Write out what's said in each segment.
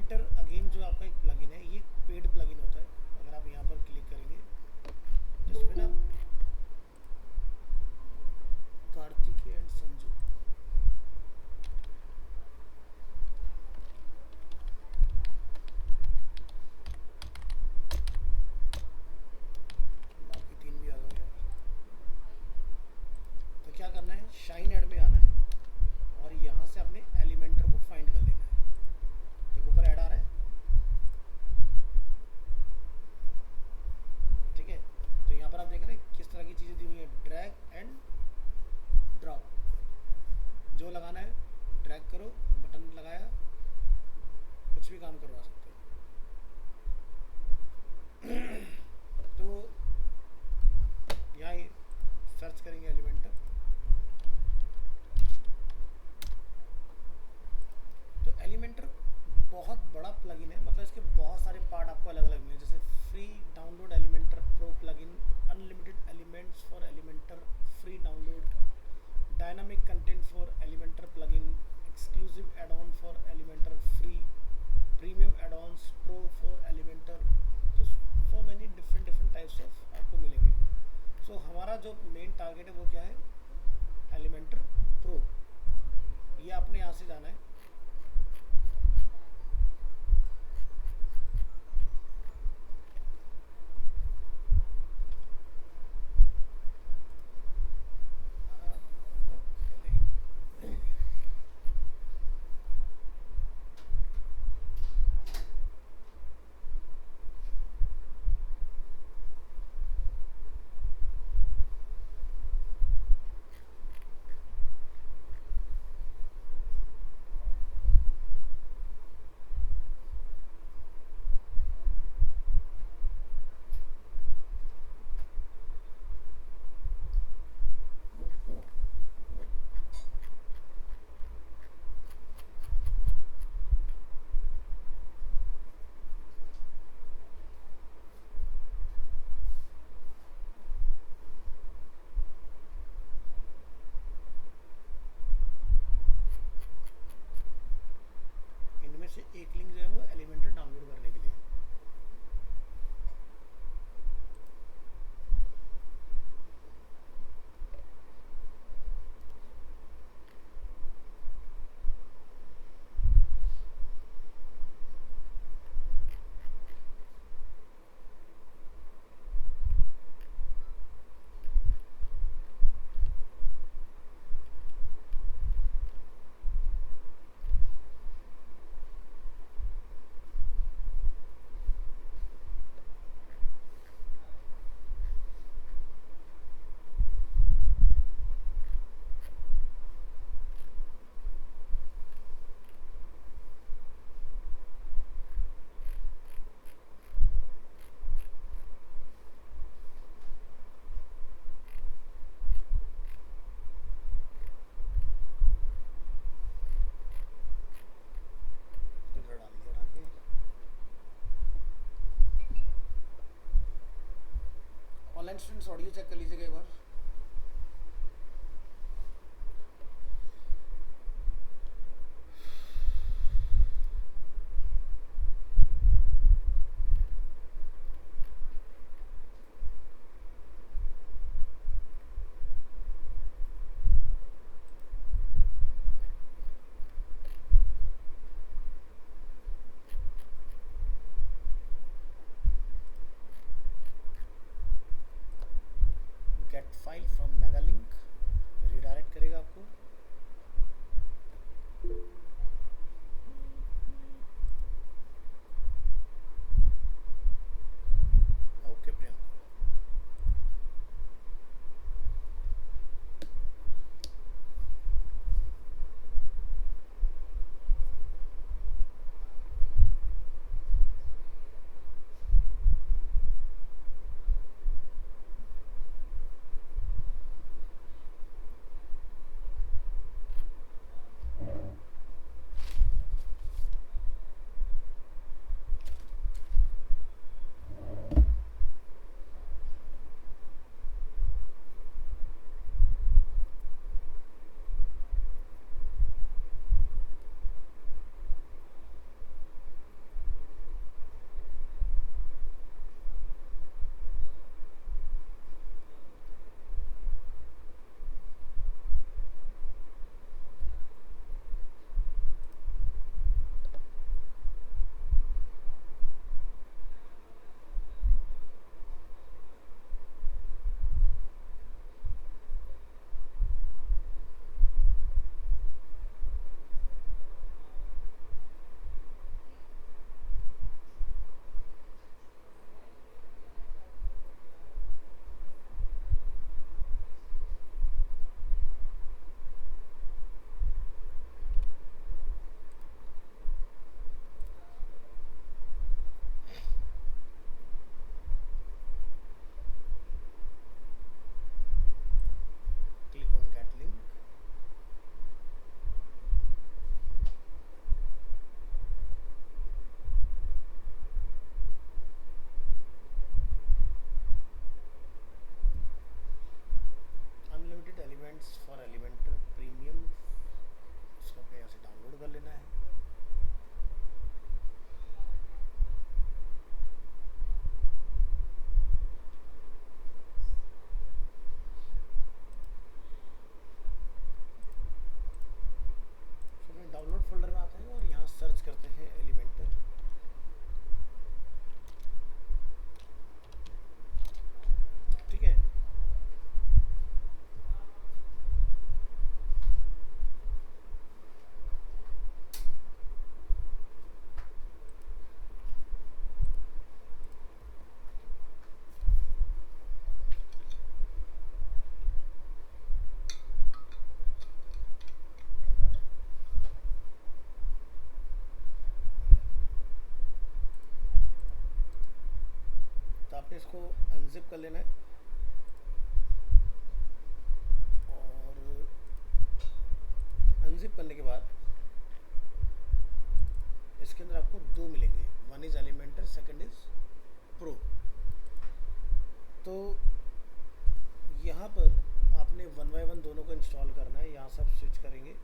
Elementor again जो आपका एक प्लगइन है, ये पेड प्लगइन होता है। अगर आप यहाँ पर क्लिक करेंगे तो इसमें ना कार्तिकी एंड संजू, बाकी तीन भी आ गए यार। तो क्या करना है, शाइन ऐड में आना है और यहाँ से अपने एलिमेंटर को फाइंड कर लेना है। देखो ऊपर ऐड आ रहा है, ठीक है। तो यहाँ पर आप देख रहे हैं किस तरह की चीज़ें दी हुई है, ड्रैग एंड ड्रॉप। जो लगाना है ड्रैग करो, बटन लगाया, कुछ भी काम करवा सकते हो। तो यहाँ सर्च करेंगे एलिमेंटर, तो एलिमेंटर बहुत बड़ा प्लगइन है, मतलब इसके बहुत सारे पार्ट आपको अलग अलग मिले, जैसे free download Elementor pro plugin, unlimited elements for Elementor free download, dynamic content for Elementor plugin, exclusive add on for Elementor free, premium add ons pro for Elementor. तो so many different different types of आपको मिलेंगे। सो हमारा जो main target है वो क्या है, Elementor pro. ये आपने यहाँ से जाना है, इनमें से एक लिंक जो है वो एलिमेंटर डाउनलोड करने के लिए। इधर डाल दिया उठा के। ऑनलाइन स्टूडेंट्स ऑडियो चेक कर लीजिएगा एक बार। Get file from Mega link redirect करेगा आपको। ओके प्रियंका, आपने इसको अनजिप कर लेना है और अनजिप करने के बाद इसके अंदर आपको दो मिलेंगे, one is Elementor, second is pro. तो यहाँ पर आपने वन बाय वन दोनों को इंस्टॉल करना है। यहाँ से आप स्विच करेंगे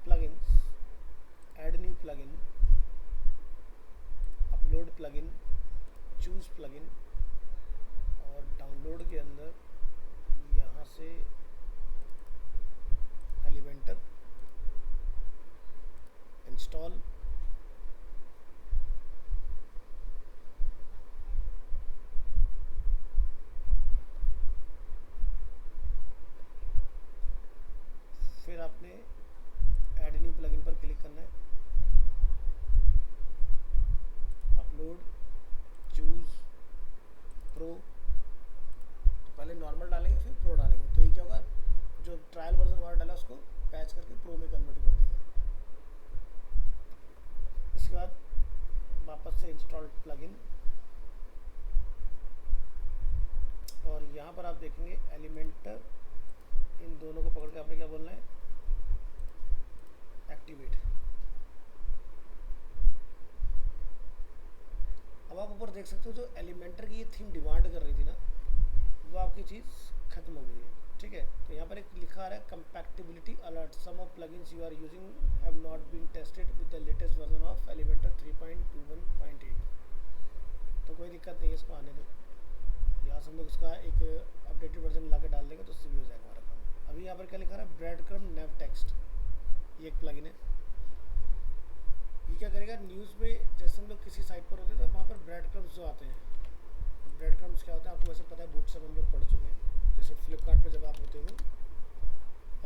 plugins, add new plugin, upload plugin, choose plugin और डाउनलोड के अंदर यहाँ से एलिमेंटर इंस्टॉल, फिर आपने ऐड न्यू प्लगइन पर क्लिक करना है, अपलोड, चूज प्रो। तो पहले नॉर्मल डालेंगे फिर प्रो डालेंगे, तो ये क्या होगा, जो ट्रायल वर्जन हमारा डाला उसको पैच करके प्रो में कन्वर्ट कर देंगे। इसके बाद वापस से इंस्टॉल प्लगइन और यहाँ पर आप देखेंगे एलिमेंटर, इन दोनों को पकड़ के आपने क्या बोलना है, एक्टिवेट। अब आप ऊपर देख सकते हो जो एलिमेंटर की ये थीम डिमांड कर रही थी ना, वो आपकी चीज़ खत्म हो गई है, ठीक है। तो यहाँ पर एक लिखा आ रहा है compatibility alert, some of plugins you are using have not been tested with the latest version of Elementor 3.21.8। तो कोई दिक्कत नहीं है, इसको आने दो। यहाँ से हम लोग इसका एक अपडेटेड वर्जन ला के डाल देंगे तो उससे भी हो जाएगा हमारा काम। अभी यहाँ पर क्या लिखा रहा है, ब्रेड क्रम नेव टेक्स्ट, ये एक प्लगइन है। ये क्या करेगा, न्यूज़ में जैसे हम लोग किसी साइट पर होते हैं तो वहाँ पर ब्रेड क्रम्स जो आते हैं, ब्रेड क्रम्स क्या होता है आपको वैसे पता है, बूटस्ट्रैप हम लोग पढ़ चुके हैं। जैसे फ्लिपकार्ट पर जब आप होते हो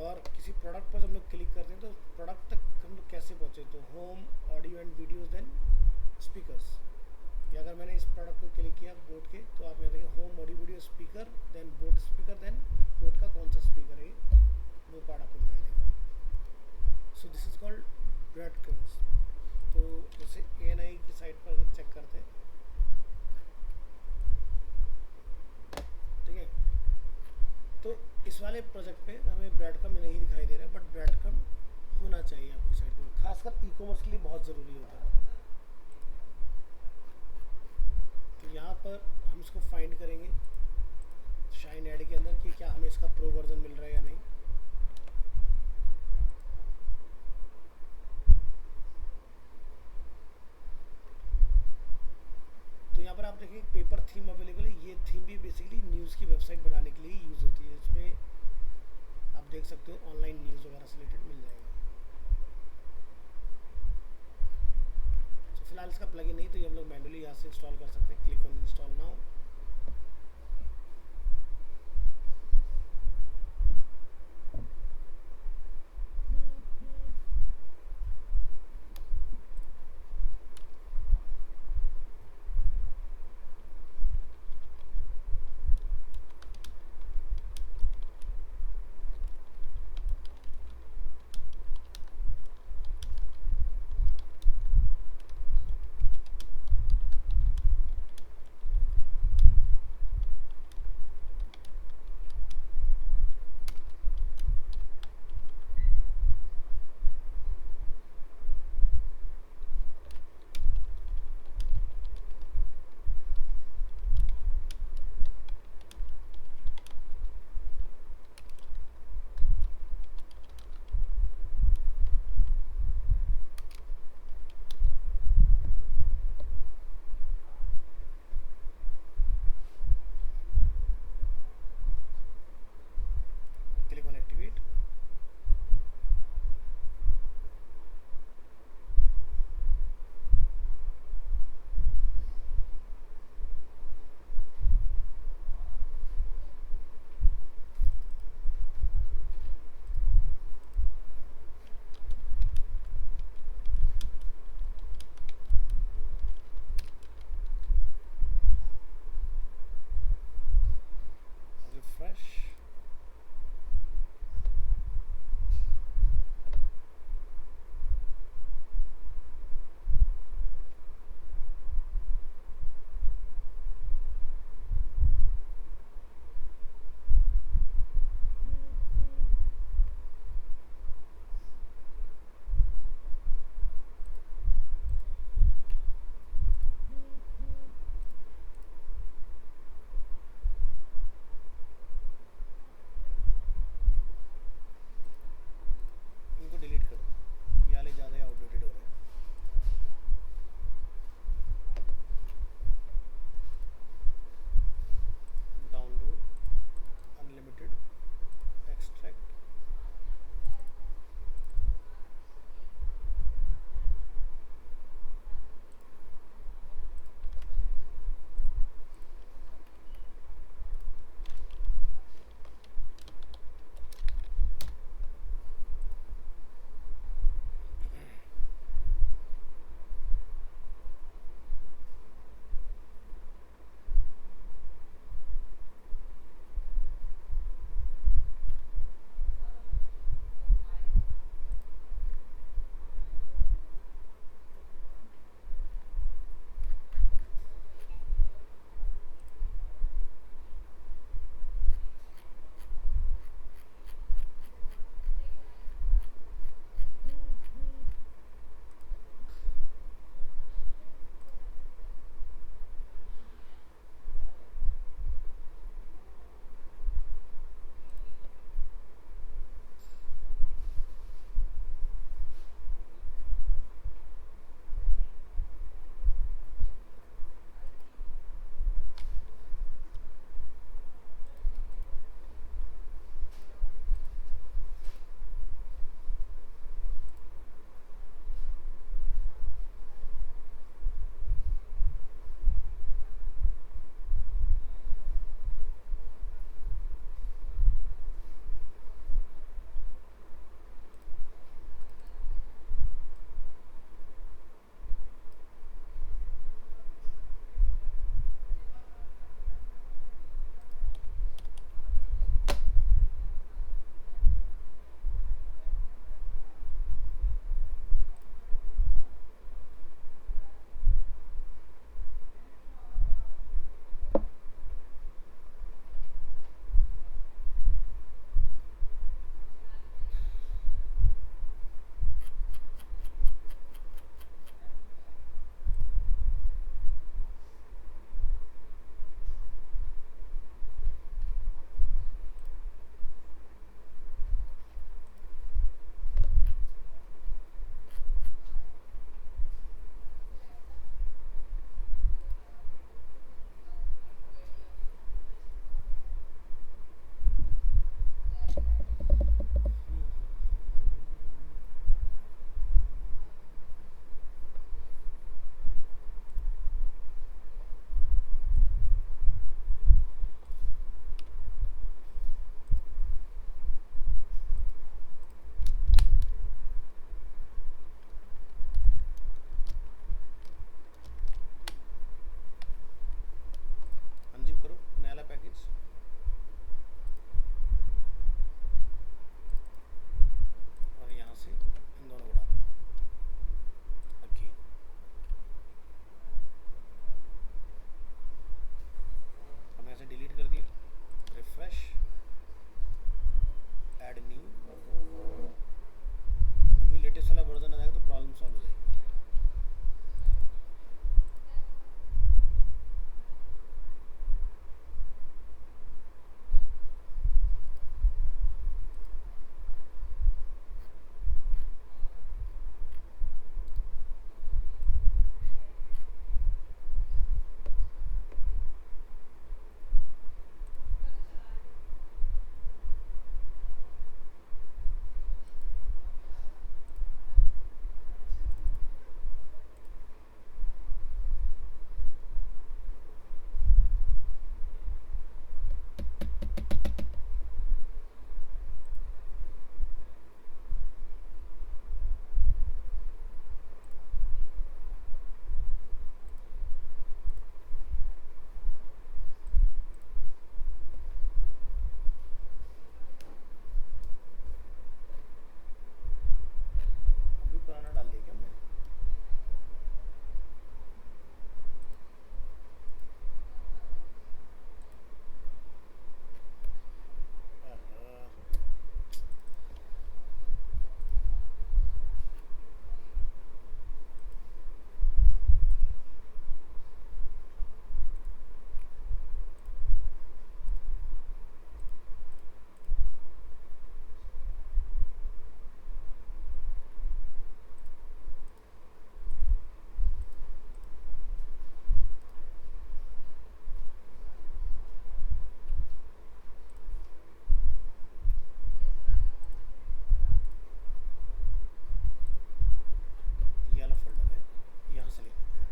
और किसी प्रोडक्ट पर जब हम लोग क्लिक करते हैं तो प्रोडक्ट तक हम लोग कैसे पहुँचे, तो home, audio and videos, then speakers. या अगर मैंने इस प्रोडक्ट को क्लिक किया बोट के, तो आप यहाँ देखें home, audio, video, speaker, then Boat speaker, then Boat का कौन सा स्पीकर है वो पार्ट आपको दिखाई देगा। So this is called bread crumbs. तो जैसे ANI की साइट पर अगर चेक करते हैं, ठीक है, तो इस वाले प्रोजेक्ट पे हमें ब्रेड क्रम नहीं दिखाई दे रहा है, बट ब्रेड क्रम होना चाहिए आपकी साइट पर, खासकर ई-कॉमर्स के लिए बहुत ज़रूरी होता है। तो यहाँ पर हम इसको फाइंड करेंगे शाइन ऐड के अंदर कि क्या हमें इसका प्रो वर्जन मिल रहा है या नहीं। तो यहाँ पर आप देखेंगे पेपर थीम अवेलेबल है। ये थीम भी बेसिकली न्यूज़ की वेबसाइट बनाने के लिए यूज़ होती है। इसमें आप देख सकते हो ऑनलाइन न्यूज़ वगैरह से रिलेटेड मिल जाएगा। तो फिलहाल इसका प्लगइन नहीं, तो ये हम लोग मैन्युअली यहाँ से इंस्टॉल कर सकते हैं। Click on install now. Version आ जाएगा तो प्रॉब्लम सॉल्व हो जाएगी। अभी पुराना डाल दिया क्या हमने? ये वाला फोल्डर है, यहाँ से लेते हैं।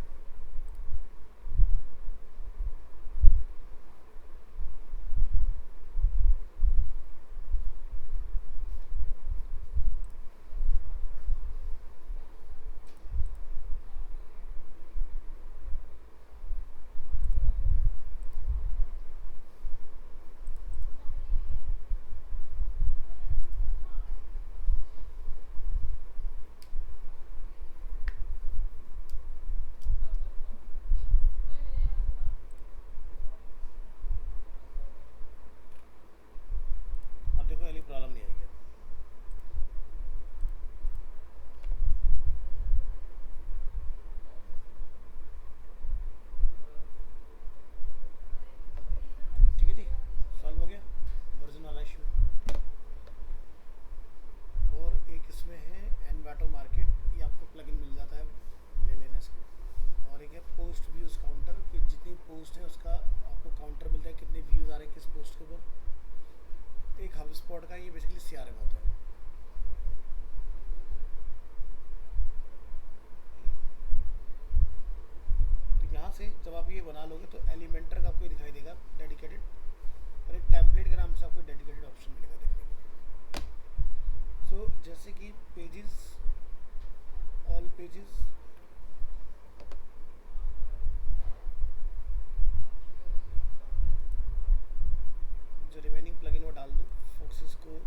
अब देखो वाली प्रॉब्लम नहीं आएगी। ठीक है जी, सॉल्व हो गया वर्जन वाला इशू। और एक इसमें है एनवाटो मार्केट, ये आपको प्लगइन मिल जाता है, ले लेना इसको। और एक है पोस्ट व्यूज़ काउंटर, कि जितनी पोस्ट है उसका आपको काउंटर मिलता है, कितने व्यूज़ आ रहे हैं किस पोस्ट के ऊपर। एक हब स्पॉट का, ये बेसिकली CRM होता है। तो यहाँ से जब आप ये बना लोगे तो एलिमेंटर का आपको ये दिखाई देगा डेडिकेटेड, और एक टेम्पलेट के नाम से आपको डेडिकेटेड ऑप्शन मिलेगा देखने को। सो जैसे कि पेजेस, ऑल पेजेस, जो रिमेनिंग प्लगइन वो डाल दो, फोक्सिस को।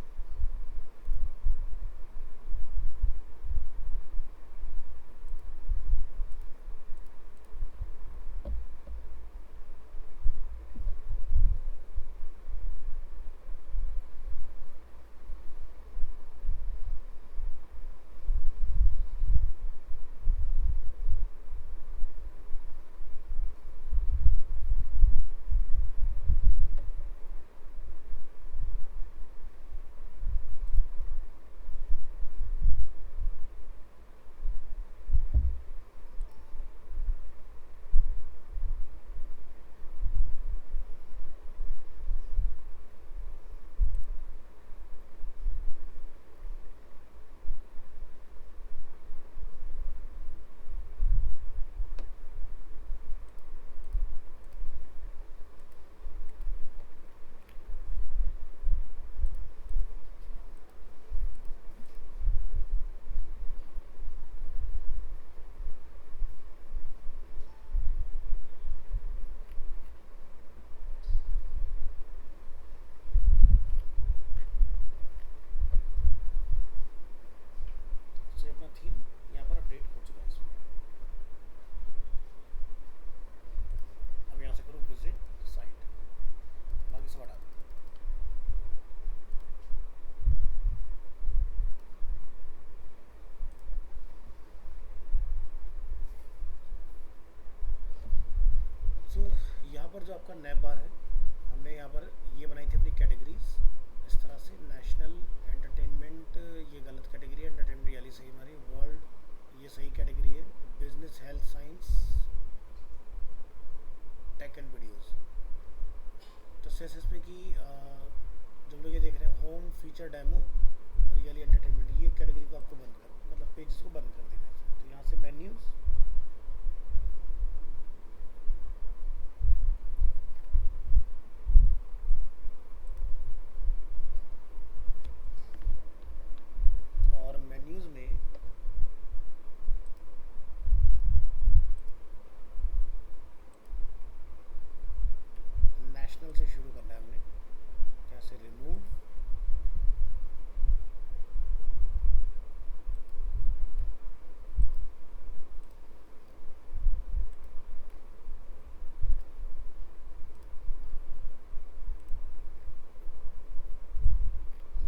पर जो आपका नैब बार है, हमने यहाँ पर ये बनाई थी अपनी कैटेगरीज इस तरह से। नेशनल, एंटरटेनमेंट ये गलत कैटेगरी है, एंटरटेनमेंट वाली सही हमारी, वर्ल्ड ये सही कैटेगरी है, business, health, science, tech and videos. तो सेस इसमें कि जब लोग ये देख रहे हैं होम, फीचर, डेमो और रियली एंटरटेनमेंट, ये कैटेगरी को आपको बंद कर, मतलब पेजेस को बंद कर देना है। तो यहाँ से मेन्यूज़, और मेन्यूज़ में नेशनल से शुरू करना है हमने। कैसे रिमूव,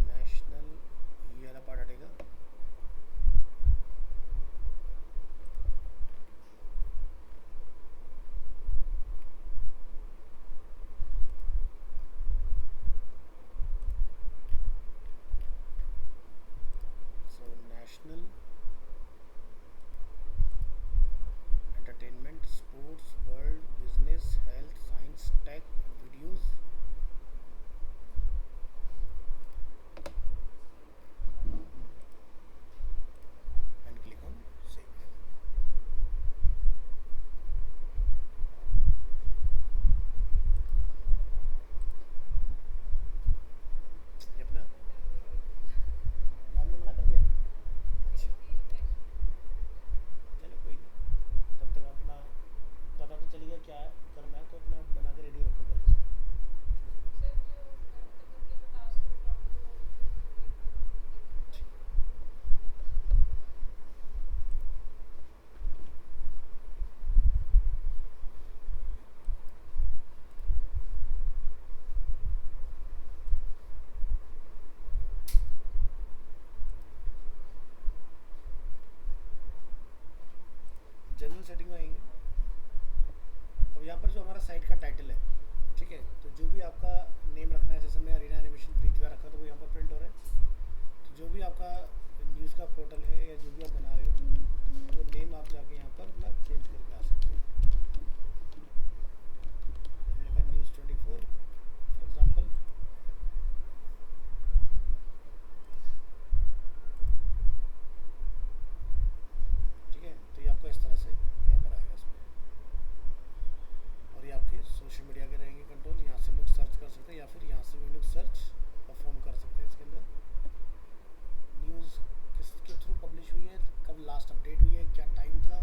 नेशनल ये वाला पार्ट हटेगा, so national, entertainment, sports, world, business, health, science, tech, videos, and click on save. ये अपना मैम ने मना कर दिया। अच्छा, चलो कोई नहीं, तब तक अपना पता तो चलेगा क्या करना है, तो अपना बना के रेडी रखो पहले से। जनरल सेटिंग में आएंगे। अब यहाँ पर जो हमारा साइट का टाइटल है, ठीक है, तो जो भी आपका नेम रखना है, जैसे मैं अरीना एनिमेशन प्रीव्यू रखा तो वो यहाँ पर प्रिंट हो रहा है। तो जो भी आपका न्यूज़ का पोर्टल है या जो भी आप बना रहे हो, वो नेम आप जाके यहाँ पर अपना चेंज करके आ सकते हो। लिखा News24 फॉर एग्जाम्पल, ठीक है। तो ये आपका इस तरह से यहाँ पर आएगा इसमें, और ये आपके सोशल मीडिया के रहेंगे कंट्रोल। यहाँ से हम लोग सर्च कर सकते हैं, या फिर यहाँ से भी हम लोग सर्च परफॉर्म कर सकते हैं। इसके अंदर न्यूज़ किसके थ्रू पब्लिश हुई है, कब लास्ट अपडेट हुई है, क्या टाइम था,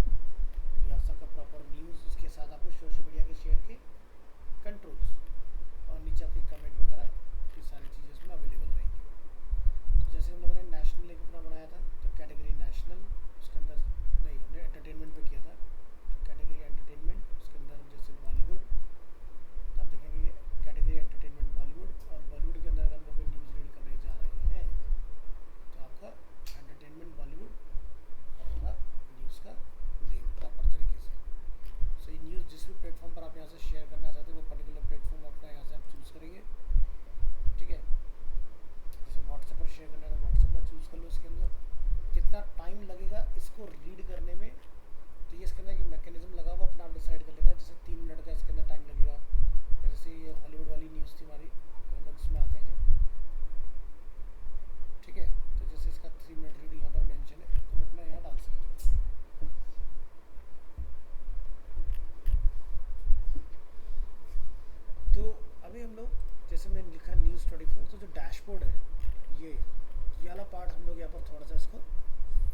यहाँ सबका प्रॉपर न्यूज़, उसके साथ आपको सोशल मीडिया के शेयर के कंट्रोल्स, और नीचे आपके कमेंट वगैरह की सारी चीज़ें इसमें अवेलेबल रहेंगी। तो जैसे हम लोगों ने नेशनल एक अपना बनाया था, तो कैटेगरी नेशनल, उसके अंदर नहीं, हमने एंटरटेनमेंट पे किया था, तो कैटेगरी एंटरटेनमेंट, उसके अंदर जैसे बॉलीवुड, तो आप देखेंगे कैटेगरी एंटरटेनमेंट बॉलीवुड, और बॉलीवुड के अंदर अगर हम लोग कोई न्यूज़ रीड करने जा रहे हैं, तो आपका एंटरटेनमेंट बॉलीवुड और होगा न्यूज़ का नेम प्रॉपर तरीके से। सो ये न्यूज़ जिस भी प्लेटफॉर्म पर आप यहाँ से शेयर करना चाहते हैं, वो पर्टिकुलर प्लेटफॉर्म अपना यहाँ से आप चूज़ करेंगे, ठीक है। जैसे व्हाट्सएप पर शेयर करना है तो व्हाट्सएप पर चूज़ कर लो। इसके अंदर कितना टाइम लगेगा इसको रीड करने में, तो ये इसके अंदर एक मैकेनिज्म लगा हुआ, अपना आप डिसाइड कर लेता है। जैसे 3 मिनट का इसके अंदर टाइम लगेगा, जैसे ये हॉलीवुड वाली न्यूज़ थी हमारी, तो हम लोग इसमें आते हैं, ठीक है। तो जैसे इसका 3 मिनट रीड यहाँ पर मेंशन है, तो मैं अपना यहाँ डाल सकते हो। तो अभी हम लोग, जैसे मैंने लिखा News24, तो जो डैशबोर्ड है ये वाला पार्ट हम लोग यहाँ पर थोड़ा सा इसको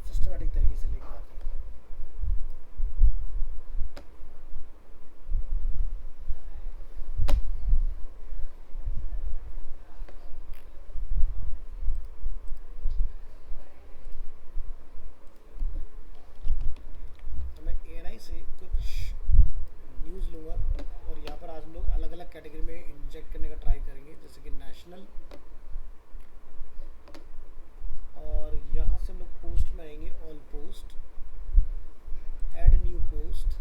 सिस्टमेटिक तरीके से लेकर आते हैं। तो मैं ANI से कुछ न्यूज़ लूँगा, और यहाँ पर आज हम लोग अलग अलग कैटेगरी में इंजेक्ट करने का ट्राई करेंगे, जैसे कि नेशनल, और यहाँ से हम लोग पोस्ट में आएंगे, all post, add new post,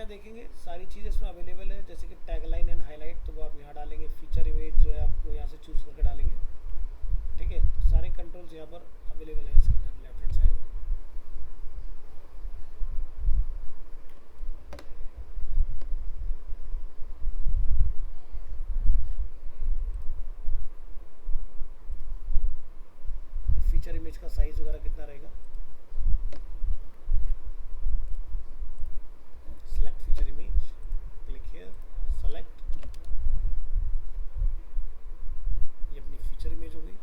देखेंगे सारी चीज़ इसमें अवेलेबल है, जैसे कि टैगलाइन एंड हाईलाइट, तो वो आप यहाँ डालेंगे। फीचर इमेज जो है आपको यहाँ से चूज़ करके डालेंगे। ठीक है, तो सारे कंट्रोल्स यहाँ पर अवेलेबल है इसके अंदर लेफ्ट हैंड साइड में। फीचर इमेज का साइज़ वगैरह कितना रहेगा, select feature image, click here, select, ये अपनी फीचर इमेज हो गई।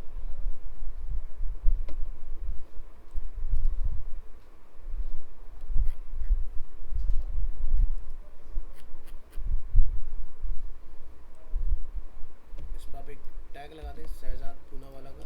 इस पर आप एक टैग लगा दें शहजाद पूनावाला का।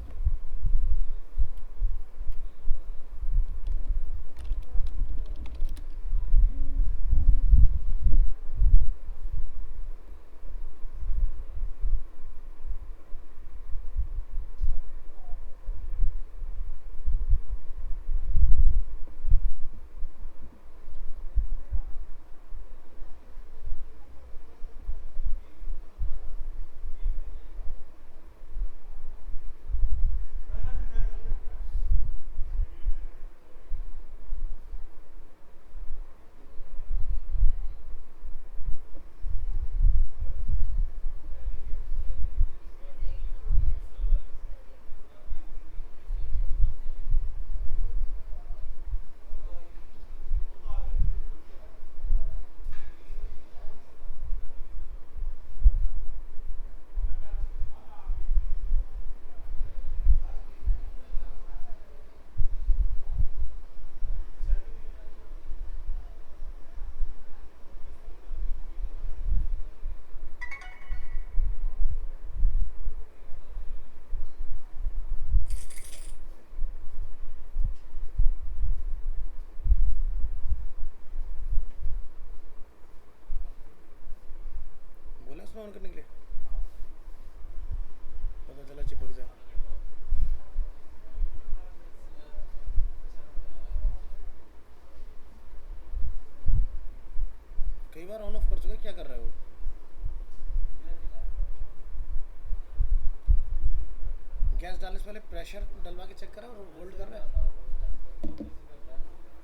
बोला उसने ऑन करने के लिए, पता चला चिपक जाए। कई बार ऑन ऑफ कर चुका है, क्या कर रहा है वो? गैस डालने से पहले प्रेशर डलवा के चेक करा और होल्ड कर रहा है।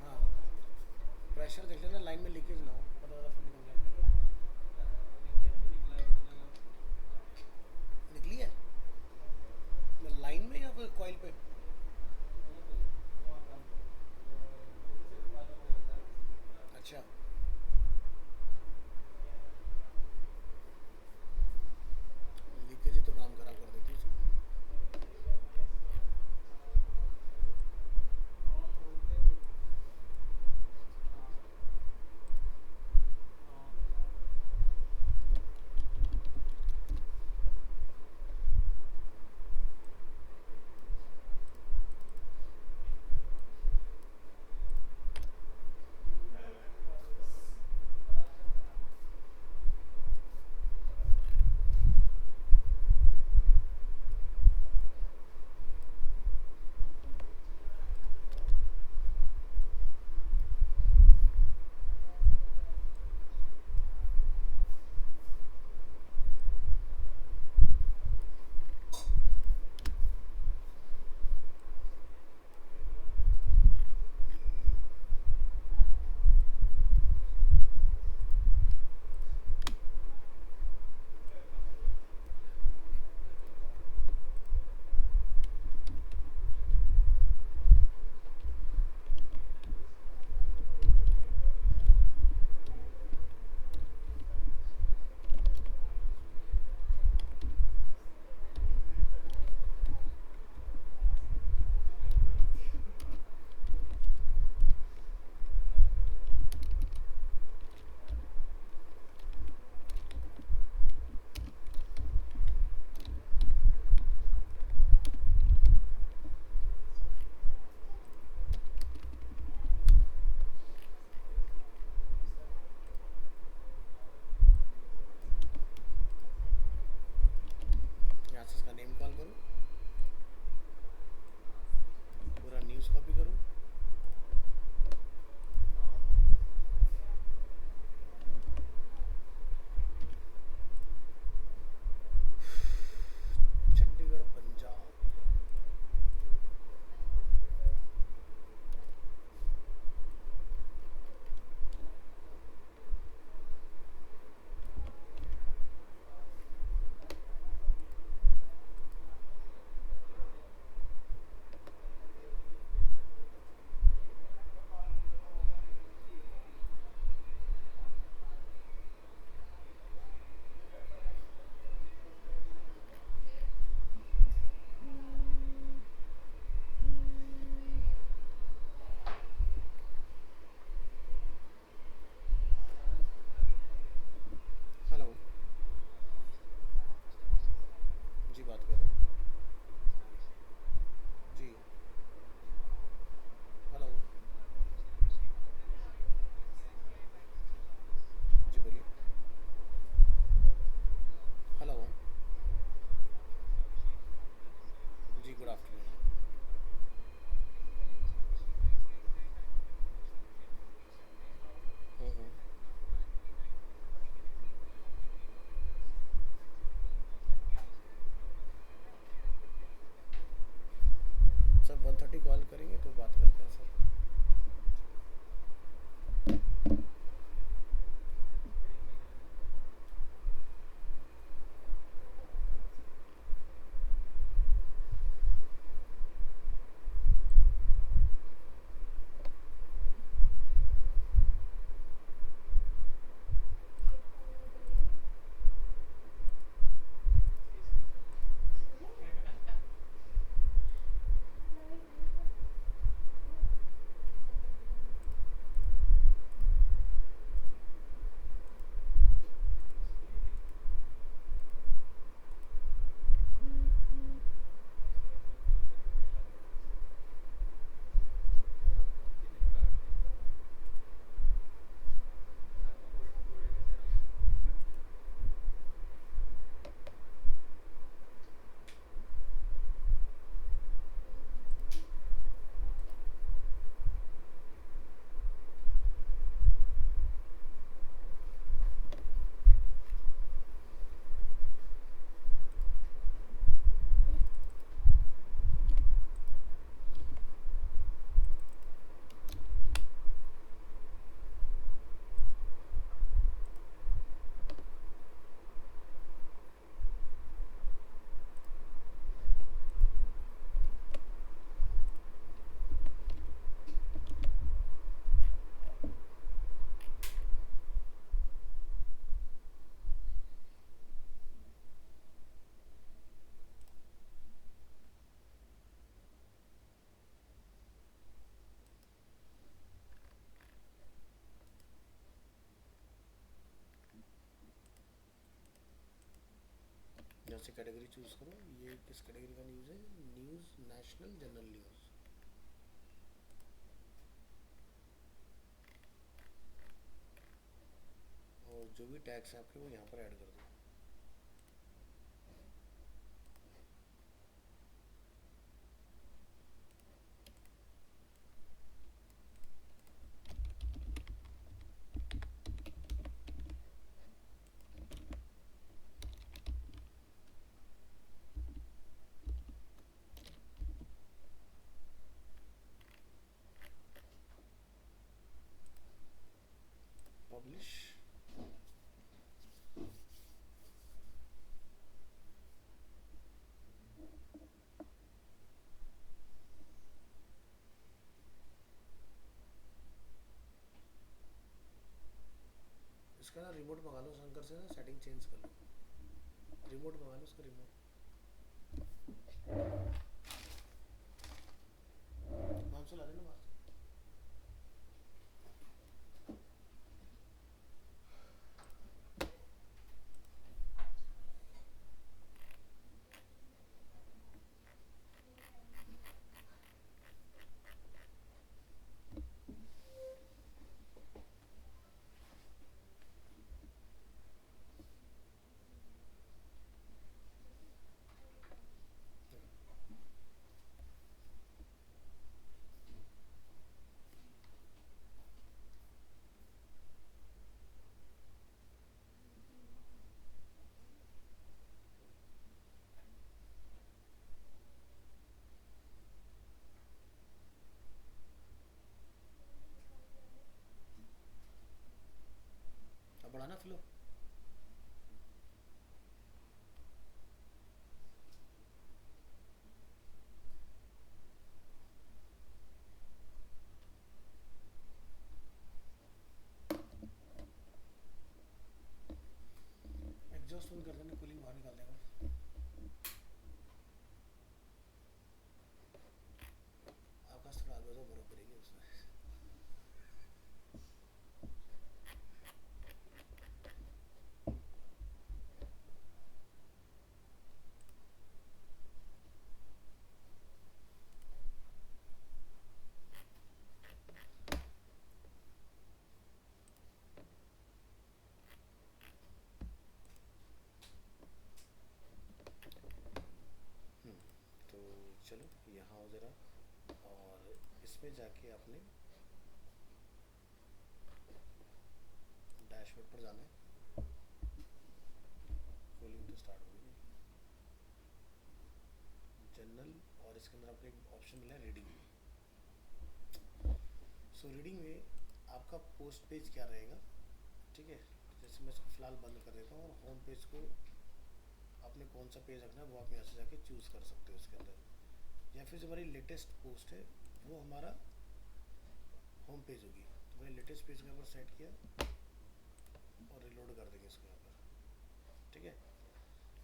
हाँ, प्रेशर देख लेना, लाइन में लीकेज ना हो, पता वाला फिर निकल जाए। निकली है लाइन में या फिर कॉइल पे? अच्छा, लीकेज ही तो काम खराब कर देती है उसको। आएंगे तो बात करते हैं सर। जैसे कैटेगरी चूज करो, ये किस कैटेगरी का न्यूज़ है? News, national, general news. और जो भी टैग्स हैं आपके वो यहाँ पर ऐड कर दो। पब्लिश। इसका ना रिमोट मंगा लो शंकर से, ना सेटिंग चेंज कर लो। रिमोट मंगा लो उसका, रिमोट। मानसू ला देना बाहर से। अब बढ़ाना फ्लो। एग्जॉस्ट बंद कर देना, कूलिंग बाहर निकाल देगा। आकाश थोड़ा आगे हो जाओ, बर्फ गिरेगी उसमें। तो चलो यहाँ हो ज़रा, और इसमें जाके आपने डैशबोर्ड पर जाना है। कूलिंग तो स्टार्ट हो गई जनरल, और इसके अंदर आपको एक ऑप्शन मिला है रीडिंग। सो रीडिंग में आपका पोस्ट पेज क्या रहेगा, ठीक है। जैसे मैं इसको फ़िलहाल बंद कर देता हूँ, और होम पेज को आपने कौन सा पेज रखना है वो आप यहाँ से जाके चूज़ कर सकते हो इसके अंदर। या फिर जो हमारी लेटेस्ट पोस्ट है वो हमारा होम पेज होगी। तो मैंने लेटेस्ट पेज के यहाँ पर सेट किया और रिलोड कर देंगे इसको यहाँ पर, ठीक है।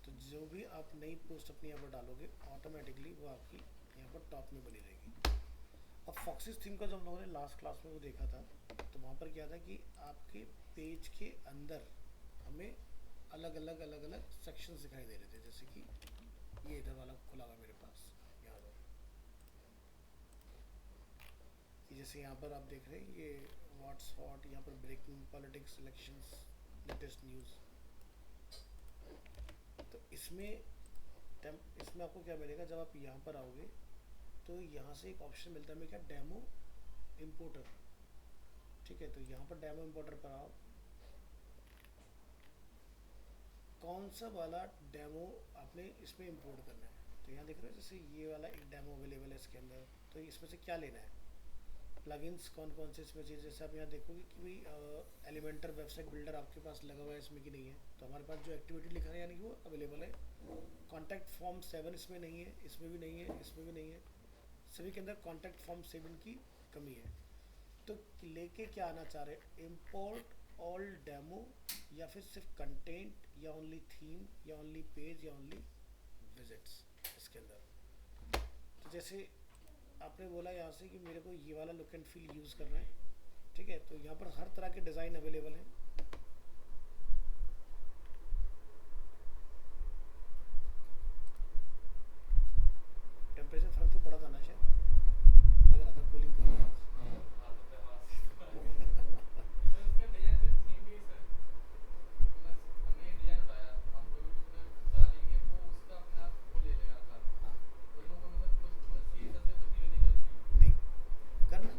तो जो भी आप नई पोस्ट अपनी यहाँ पर डालोगे ऑटोमेटिकली वो आपकी यहाँ पर टॉप में बनी रहेगी। अब फॉक्सिस थीम का जो हम लोगों ने लास्ट क्लास में वो देखा था, तो वहाँ पर क्या था कि आपके पेज के अंदर हमें अलग अलग सेक्शंस दिखाई दे रहे थे। जैसे कि ये इधर वाला खुला हुआ मेरे पास, यहाँ पर जैसे यहाँ पर आप देख रहे हैं ये व्हाट्स हॉट, यहाँ पर breaking, politics, elections, latest news. तो इसमें आपको क्या मिलेगा, जब आप यहाँ पर आओगे तो यहाँ से एक ऑप्शन मिलता है हमें क्या, डेमो इम्पोर्टर, ठीक है। तो यहाँ पर डेमो इम्पोर्टर पर आओ, कौन सा वाला डेमो आपने इसमें इंपोर्ट करना है। तो यहाँ देख रहे हो जैसे ये वाला एक डेमो अवेलेबल है इसके अंदर। तो इसमें से क्या लेना है, प्लगइन्स कौन कौन से इसमें चीज़, जैसे आप यहाँ देखोगे कि भाई एलिमेंटर वेबसाइट बिल्डर आपके पास लगा हुआ है इसमें कि नहीं है। तो हमारे पास जो एक्टिविटी लिखा है यानी कि वो अवेलेबल है। कॉन्टैक्ट फॉर्म 7 इसमें नहीं है, इसमें भी नहीं है, इसमें भी नहीं है, सभी के अंदर कॉन्टैक्ट फॉर्म 7 की कमी है। तो लेके क्या आना चाह रहे हैं, इम्पोर्ट ऑल डेमो, या फिर सिर्फ कंटेंट, या ओनली थीम, या ओनली पेज, या ओनली विजिट्स इसके अंदर। तो जैसे आपने बोला यहाँ से कि मेरे को ये वाला लुक एंड फील यूज़ करना है, ठीक है। तो यहाँ पर हर तरह के डिज़ाइन अवेलेबल हैं। टेम्परेचर फर्क तो पड़ा था ना, शायद लग रहा था कूलिंग कर रहा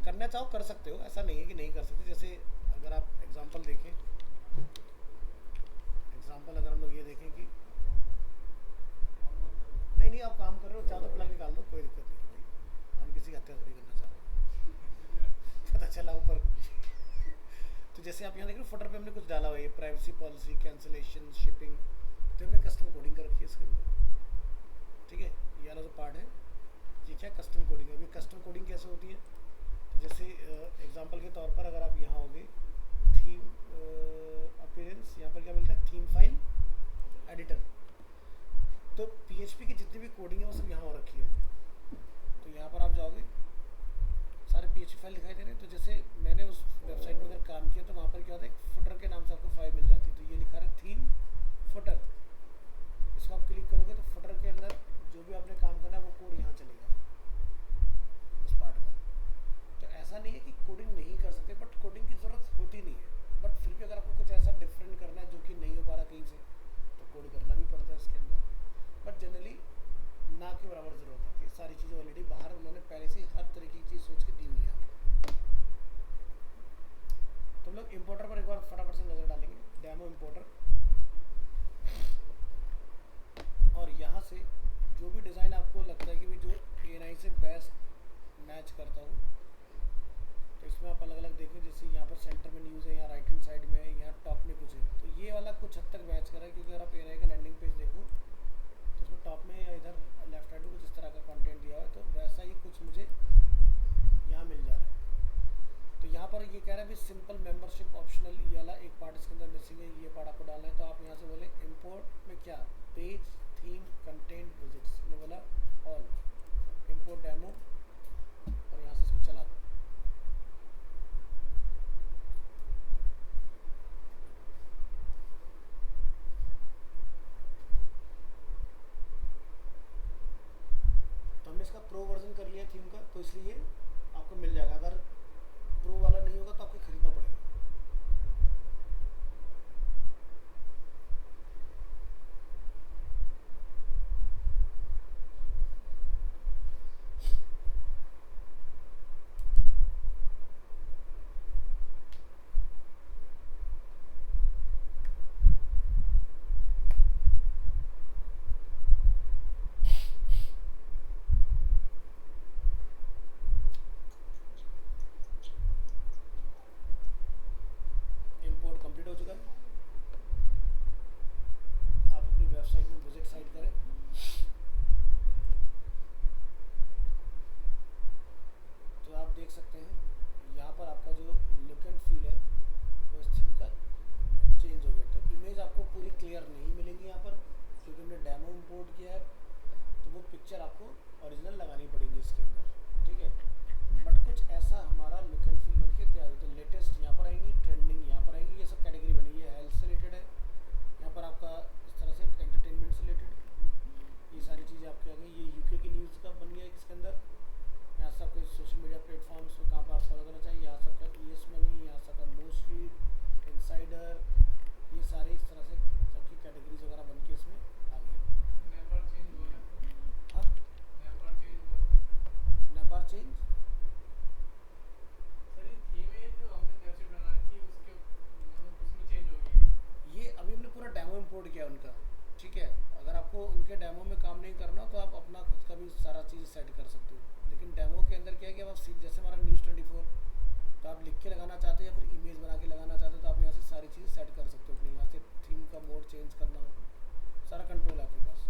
करना चाहो कर सकते हो, ऐसा नहीं है कि नहीं कर सकते। जैसे अगर आप एग्जांपल देखें, एग्जांपल अगर हम लोग ये देखें कि नहीं नहीं आप काम कर रहे हो, चाहो तो प्लग निकाल दो, कोई दिक्कत नहीं भाई, हम किसी की हत्या थोड़ी करना चाह रहे, पता चला ऊपर। तो जैसे आप यहाँ देख रहे हो फुटर पे हमने कुछ डाला हुआ है, प्राइवेसी पॉलिसी, कैंसिलेशन, शिपिंग, तो हमने कस्टम कोडिंग कर रखी है इसके अंदर, ठीक है। ये वाला जो पार्ट है ये क्या कस्टम कोडिंग है। अभी कस्टम कोडिंग कैसे होती है, जैसे एग्जांपल के तौर पर अगर आप यहाँ होगे, थीम अपीयरेंस, यहाँ पर क्या मिलता है, थीम फाइल एडिटर। तो पीएचपी की जितनी भी कोडिंग है वो सब यहाँ हो रखी है। तो यहाँ पर आप जाओगे, सारे पीएचपी फाइल दिखाई दे रहे हैं। तो जैसे मैंने उस वेबसाइट पर अगर काम किया तो वहाँ पर क्या होता है, फुटर के नाम से आपको फाइल मिल जाती है। तो ये लिखा है थीम फुटर, इसको आप क्लिक करोगे तो फुटर के अंदर जो भी आपने काम करना है वो कोड यहाँ चलेगा उस पार्ट का। तो ऐसा नहीं है कि कोडिंग नहीं कर सकते, बट कोडिंग की ज़रूरत होती नहीं है। बट फिर भी अगर आपको कुछ ऐसा डिफरेंट करना है जो कि नहीं हो पा रहा कहीं से, तो कोड करना भी पड़ता है इसके अंदर। बट जनरली ना के बराबर ज़रूरत होती है, सारी चीज़ें ऑलरेडी बाहर उन्होंने पहले से हर तरीके की चीज़ सोच के दी हुई है। तो हम लोग इम्पोर्टर पर एक बार फटाफट से नज़र डालेंगे, डेमो इम्पोर्टर। और यहाँ से जो भी डिज़ाइन आपको लगता है कि भी जो ANI से बेस्ट मैच करता हो, तो इसमें आप अलग अलग देखें। जैसे यहाँ पर सेंटर में न्यूज़ है, यहाँ राइट हैंड साइड में है, यहाँ टॉप में कुछ है। तो ये वाला कुछ हद तक मैच कर रहा है, क्योंकि अगर आप ANI का लैंडिंग पेज देखो तो उसमें टॉप में या इधर लेफ्ट साइड में कुछ इस तरह का कंटेंट दिया हुआ है। तो वैसा ही कुछ मुझे यहाँ मिल जा रहा है। तो यहाँ पर ये कह रहा है भी सिंपल मेंबरशिप ऑप्शनल, ये वाला एक पार्ट इसके अंदर मिसिंग है, ये पार्ट आपको डालना है। तो आप यहाँ से बोले इम्पोर्ट में क्या, पेज, थीम, कंटेंट, विजिट्स, ने बोला ऑल, इम्पोर्ट डेमो, और यहाँ से इसको चला दो। तो हमने इसका प्रो वर्जन कर लिया थीम का, तो इसलिए आपको मिल जाएगा। अगर प्रो वाला नहीं होगा तो आपको खरीदना पड़ेगा। पिक्चर आपको ओरिजिनल लगानी पड़ेगी इसके अंदर, ठीक है। बट कुछ ऐसा हमारा लुक एंड फील बन के तैयार हो। तो लेटेस्ट यहाँ पर आएंगी, ट्रेंडिंग यहाँ पर आएंगी, ये सब कैटेगरी बनी है। हेल्थ से रिलेटेड है, यहाँ पर आपका इस तरह से एंटरटेनमेंट से रिलेटेड ये सारी चीज़ें आपकी आ गई। ये यूके की न्यूज़ का बन गया इसके अंदर। यहाँ से आपके सोशल मीडिया प्लेटफॉर्म्स में कहाँ पर आप फॉलो करना चाहिए, यहाँ से आपका ईएस मनी, यहाँ से आपका मोस्ट रीड, इनसाइडर, ये सारे इस तरह से सबकी कैटेगरीज वगैरह बन के इसमें आ गई। नेवर चेंज हुआ है। हाँ, नेवर चेंज हुआ है। Never change. सर ये थीम है जो हमने वेबसाइट बना रखी है उसके मतलब उसमें चेंज हो गई है। ये अभी हमने पूरा डेमो इंपोर्ट किया उनका, ठीक है। अगर आपको उनके डेमो में काम नहीं करना तो आप अपना खुद का भी सारा चीज़ सेट कर सकते हो। लेकिन डेमो के अंदर क्या है कि अब आप जैसे हमारा न्यूज़ 24 तो आप लिख के लगाना चाहते हो या फिर इमेज बना के लगाना चाहते हो तो आप यहाँ से सारी चीज़ सेट कर सकते हो अपने। यहाँ से थीम का मोड चेंज करना हो, सारा कंट्रोल है आपके पास।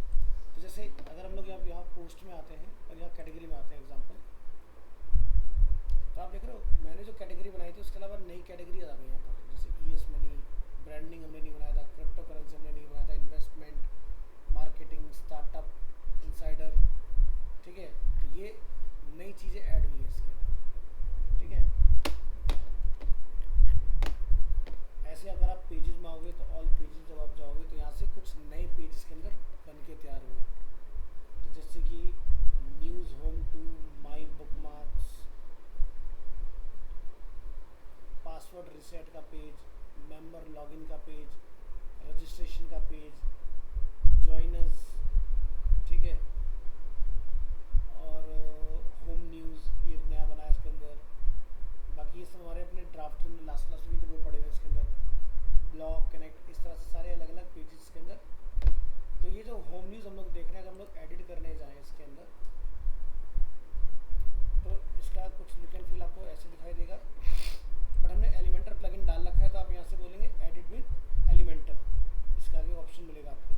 तो जैसे अगर हम लोग यहाँ पोस्ट में आते हैं और यहाँ कैटेगरी में आते हैं एग्जाम्पल, तो आप देख रहे हो मैंने जो कैटेगरी बनाई थी उसके अलावा नई कैटेगरी आ गई यहाँ पर। जैसे ईएस मनी, ब्रांडिंग हमने नहीं बनाया था, क्रिप्टो करेंसी हमने नहीं बनाया था, इन्वेस्टमेंट, मार्केटिंग, स्टार्टअप, इनसाइडर, ठीक है। तो ये नई चीज़ें ऐड हुई हैं इसके अंदर, ठीक है। ऐसे अगर आप पेजेस में आओगे तो ऑल पेजेस जब आप जाओगे तो यहाँ से कुछ नए पेज इसके अंदर बन के तैयार हुए। तो जैसे कि news home two, my bookmarks, password reset का पेज, मेंबर लॉगिन का पेज, रजिस्ट्रेशन का पेज, जॉइनर्स, ठीक है। और होम न्यूज़ ये नया बना है इसके अंदर। बाकी ये सब हमारे अपने ड्राफ्ट में लास्ट में तो वो पड़े हुए इसके अंदर। ब्लॉग कनेक्ट, इस तरह से सारे अलग अलग पेजेस इसके अंदर। तो ये जो होम न्यूज़ हम लोग देख रहे हैं, हम लोग एडिट करने जाएँ इसके अंदर तो इसका कुछ लुक एंड फील आपको ऐसे दिखाई देगा। बट हमने एलिमेंटर प्लगइन डाल रखा है तो आप यहाँ से बोलेंगे एडिट विद एलिमेंटर, इसका आगे ऑप्शन मिलेगा आपको।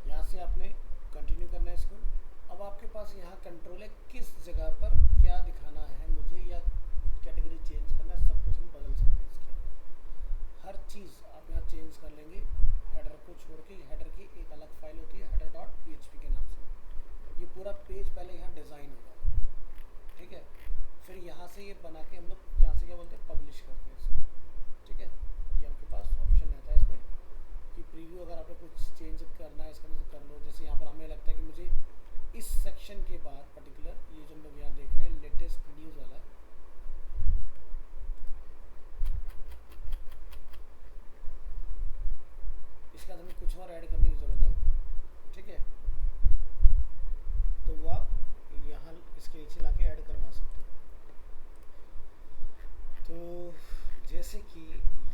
यहाँ से आपने कंटिन्यू करना है इसको। अब आपके पास यहाँ कंट्रोल है किस जगह पर क्या दिखाना है मुझे या कैटेगरी चेंज करना है, सब कुछ हम बदल सकते हैं इसके अंदर। हर चीज़ आप यहाँ चेंज कर लेंगे। हेडर को छोड़ के, हेडर की एक अलग फाइल होती है header.php के नाम से। ये पूरा पेज पहले यहाँ डिज़ाइन होगा, ठीक है। फिर यहाँ से ये बना के हम लोग यहाँ से क्या बोलते हैं, पब्लिश करते हैं इसको, ठीक है। ये आपके पास ऑप्शन रहता है इसमें कि प्रीव्यू अगर आपने कुछ चेंज करना है इसके अंदर तो कर लो। जैसे यहाँ पर हमें लगता है कि मुझे इस सेक्शन के बाद पर्टिकुलर ये जो हम लोग यहाँ देख रहे हैं लेटेस्ट न्यूज़ वाला, इसके अंदर हमें कुछ और ऐड करने की ज़रूरत है, ठीक है। तो वो आप यहाँ इसके नीचे ला के ऐड करवा सकते हो। तो जैसे कि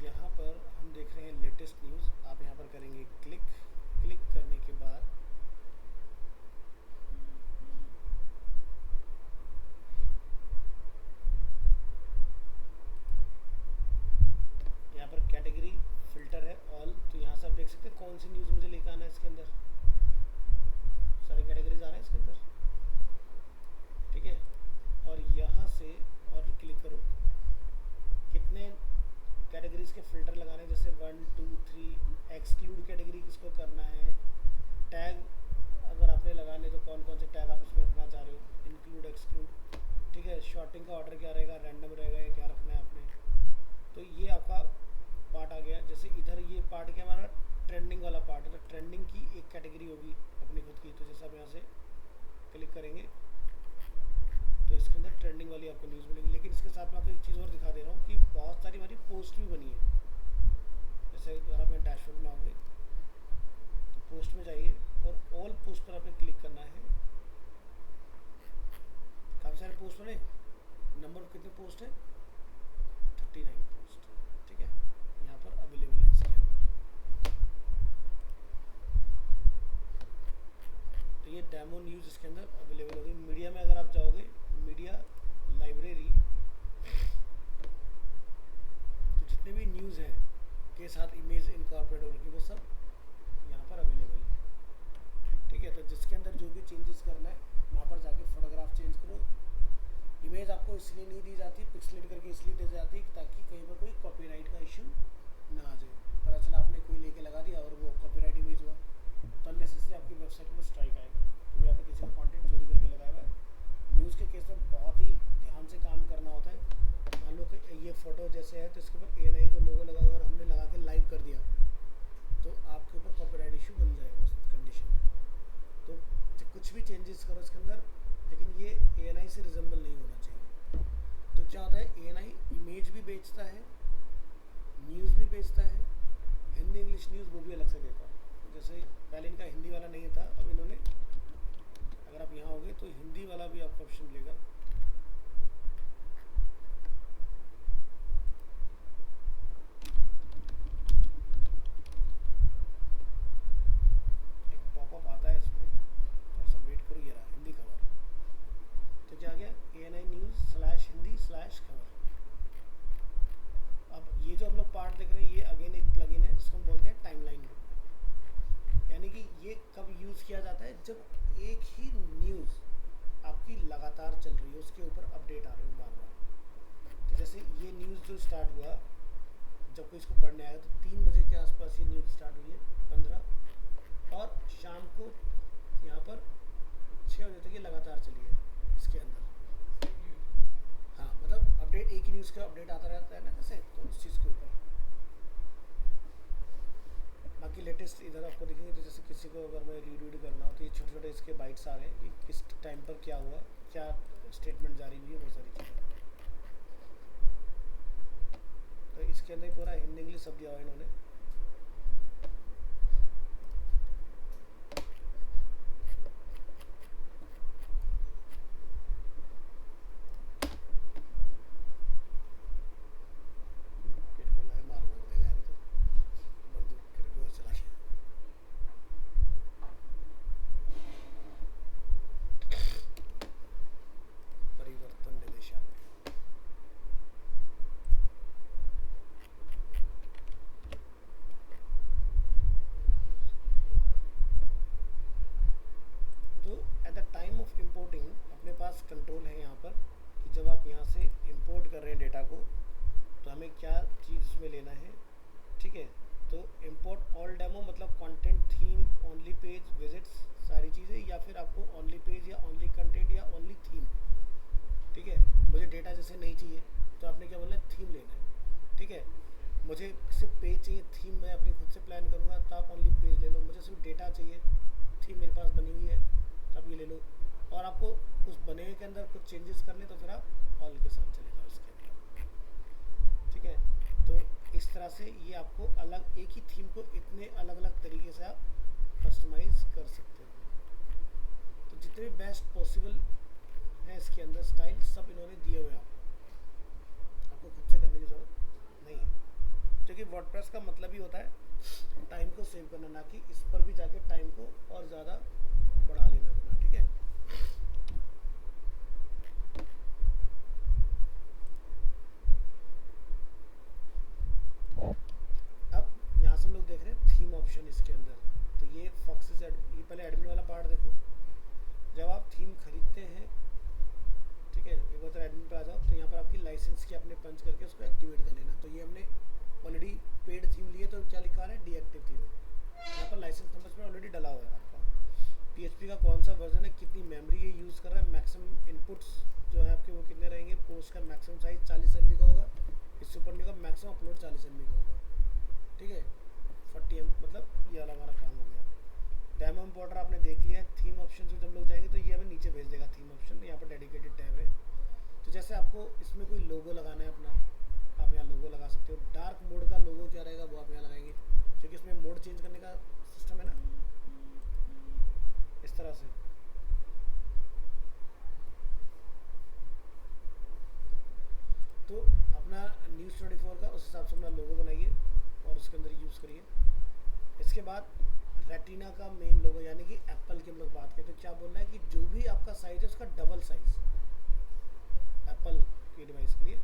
यहाँ पर हम देख रहे हैं लेटेस्ट न्यूज़, आप यहाँ पर करेंगे क्लिक। क्लिक करने के बाद यहाँ पर कैटेगरी फिल्टर है ऑल, तो यहाँ से आप देख सकते हैं कौन सी न्यूज़ मुझे लेकर आना है इसके अंदर। सारी कैटेगरीज आ रहे हैं इसके अंदर, ठीक है। और यहाँ से और क्लिक करो, कितने कैटेगरीज के फिल्टर लगाने हैं, जैसे 1 2 3। एक्सक्लूड कैटेगरी किसको करना है, टैग अगर आपने लगाने तो कौन कौन से टैग आप इसमें रखना चाह रहे हो, इंक्लूड एक्सक्लूड, ठीक है। शॉर्टिंग का ऑर्डर क्या रहेगा, रैंडम रहेगा या क्या रखना है आपने। तो ये आपका पार्ट आ गया। जैसे इधर ये पार्ट क्या हमारा ट्रेंडिंग वाला पार्ट है, तो ट्रेंडिंग की एक कैटेगरी होगी अपनी खुद की। तो जैसे आप यहाँ से क्लिक करेंगे तो इसके अंदर ट्रेंडिंग वाली आपको न्यूज़ मिलेगी। लेकिन इसके साथ मैं आपको एक चीज़ और दिखा दे रहा हूँ कि बहुत सारी हमारी पोस्ट भी बनी है। जैसे अगर आप यहाँ डैशबोर्ड में आओगे तो पोस्ट में जाइए और ऑल पोस्ट पर आपने क्लिक करना है। काफ़ी सारे पोस्ट बने, नंबर कितने पोस्ट है, 39 पोस्ट, ठीक है। यहाँ पर अवेलेबल है इसके अंदर। तो ये डेमो न्यूज़ इसके अंदर अवेलेबल होगी। मीडिया में अगर आप जाओगे, मीडिया लाइब्रेरी, तो जितने भी न्यूज़ हैं के साथ इमेज इनकॉर्पोरेट हो रखी वो सब यहाँ पर अवेलेबल है, ठीक है। तो जिसके अंदर जो भी चेंजेस करना है मैं आपको इसलिए नहीं दी जाती, पिक्सलेट करके इसलिए दी जाती ताकि कहीं पर कोई कॉपीराइट का इशू ना आ जाए। पता चला आपने कोई लेके लगा दिया और वो कॉपीराइट इमेज हुआ तो अननेसेसरी आपकी वेबसाइट पर स्ट्राइक आएगा, क्योंकि आपने किसी का कंटेंट चोरी करके लगाया हुआ है। न्यूज़ के केस में बहुत ही ध्यान से काम करना होता है। मान लो कि ये फ़ोटो जैसे है तो इसके ऊपर ANI को लोगो लगा हुआ और हमने लगा के लाइव कर दिया तो आपके ऊपर कॉपीराइट इशू बन जाएगा उस कंडीशन में। तो कुछ भी चेंजेस करो इसके अंदर, लेकिन ये ANI से रिजेंबल नहीं होना चाहिए। तो क्या होता है, ANI इमेज भी बेचता है, न्यूज़ भी बेचता है, हिंदी इंग्लिश न्यूज़ वो भी अलग से देता है। तो जैसे पहले इनका हिंदी वाला नहीं था, अब इन्होंने, अगर आप यहाँ होगे तो हिंदी वाला भी आपको ऑप्शन मिलेगा। एक पॉपअप आता है इसमें, थोड़ा सा वेट करो, ये रहा हिंदी खबर। तो क्या आ गया, ANI न्यूज़/हिंदी/खबर। अब ये जो हम लोग पार्ट देख रहे हैं ये अगेन एक प्लगइन है जिसको हम बोलते हैं टाइमलाइन। यानी कि ये कब यूज़ किया जाता है, जब एक ही न्यूज़ आपकी लगातार चल रही है, उसके ऊपर अपडेट आ रहे हो बार बार। तो जैसे ये न्यूज़ जो स्टार्ट हुआ, जब कोई इसको पढ़ने आया तो 3 बजे के आसपास ये न्यूज़ स्टार्ट हुई है 15, और शाम को यहाँ पर 6 बजे तक ये लगातार चली है इसके अंदर। हाँ, मतलब अपडेट एक ही न्यूज़ का अपडेट आता रहता है ना जैसे, तो उस चीज़ के ऊपर। बाकी लेटेस्ट इधर आपको दिखेंगे, तो जैसे किसी को अगर मैं रीड करना हो तो ये छोटे छोटे इसके बाइट्स आ रहे हैं कि किस टाइम पर क्या हुआ, क्या स्टेटमेंट जारी हुई है, वो सारी चीज़ें। तो इसके अंदर पूरा हिंदी इंग्लिश सब दिया हुआ है इन्होंने। परिवर्तन निदेशालय। तो at the time of importing अपने पास कंट्रोल है यहाँ पर कि जब आप यहाँ से इंपोर्ट कर रहे हैं डेटा को तो हमें क्या चीज़ उसमें लेना है, ठीक है। तो इंपोर्ट ऑल डेमो मतलब content, theme, only page, visits, सारी चीज़ें, या फिर आपको ओनली पेज या ओनली कंटेंट या ओनली थीम, ठीक है। मुझे डेटा जैसे नहीं चाहिए तो आपने क्या बोलना है, थीम लेना है, ठीक है। मुझे सिर्फ पेज चाहिए, थीम मैं अपनी खुद से प्लान करूँगा तो आप ओनली पेज ले लो। मुझे सिर्फ डेटा चाहिए, थीम मेरे पास बनी हुई है तो आप ये ले लो। और आपको उस बने हुए के अंदर कुछ चेंजेस करने तो फिर आप ऑल के साथ चले जाओ इसके अंदर, ठीक है। तो इस तरह से ये आपको अलग एक ही थीम को इतने अलग अलग तरीके से आप कस्टमाइज कर सकते हो। तो जितने भी बेस्ट पॉसिबल है इसके अंदर स्टाइल सब इन्होंने दिए हुए हैं आपको खुद से करने की ज़रूरत नहीं है, क्योंकि वर्डप्रेस का मतलब ही होता है टाइम को सेव करना, ना कि इस पर भी जाके टाइम को और ज़्यादा बढ़ा लेना अपना, ठीक है। अब यहाँ से हम लोग देख रहे हैं थीम ऑप्शन इसके अंदर। तो ये फॉक्सेस ये पहले एडमिन वाला पार्ट देखो। जब आप थीम खरीदते हैं, ठीक है, एक बार एडमिन पे आ जाओ तो यहाँ पर आपकी लाइसेंस की आपने पंच करके उसको एक्टिवेट कर लेना। तो ये हमने ऑलरेडी पेड थीम लिए तो क्या लिखा है, डीएक्टिव थीम है। यहाँ पर लाइसेंस नंबर में ऑलरेडी डला हुआ है आपका। PHP का कौन सा वर्जन है, कितनी मेमोरी ये यूज़ कर रहा है, मैक्सिमम इनपुट्स जो है आपके वो कितने रहेंगे, पोस्ट का मैक्सिमम साइज 40 MB का होगा, इससे ऊपर नहीं होगा, मैक्सिमम अपलोड 40 MB का होगा, ठीक है। 40 MB मतलब ये वाला हमारा काम हो गया। डेमो इंपोर्टर आपने देख लिया है। थीम ऑप्शन से जब लोग जाएंगे तो ये हमें नीचे भेज देगा थीम ऑप्शन, यहाँ पर डेडिकेटेड टैब है। तो जैसे आपको इसमें कोई लोगो लगाना है अपना, आप यहाँ लोगो लगा सकते हो। डार्क मोड का लोगो क्या रहेगा वो आप यहाँ लगाएंगे, क्योंकि इसमें मोड चेंज करने का सिस्टम है ना, इस तरह से। तो अपना न्यूज़ 24 का उस हिसाब से अपना लोगो बनाइए और उसके अंदर यूज़ करिए। इसके बाद रेटिना का मेन लोगो, यानी कि एप्पल की हम लोग बात करें तो क्या बोलना है कि जो भी आपका साइज़ है उसका डबल साइज़ एप्पल की डिवाइस के लिए,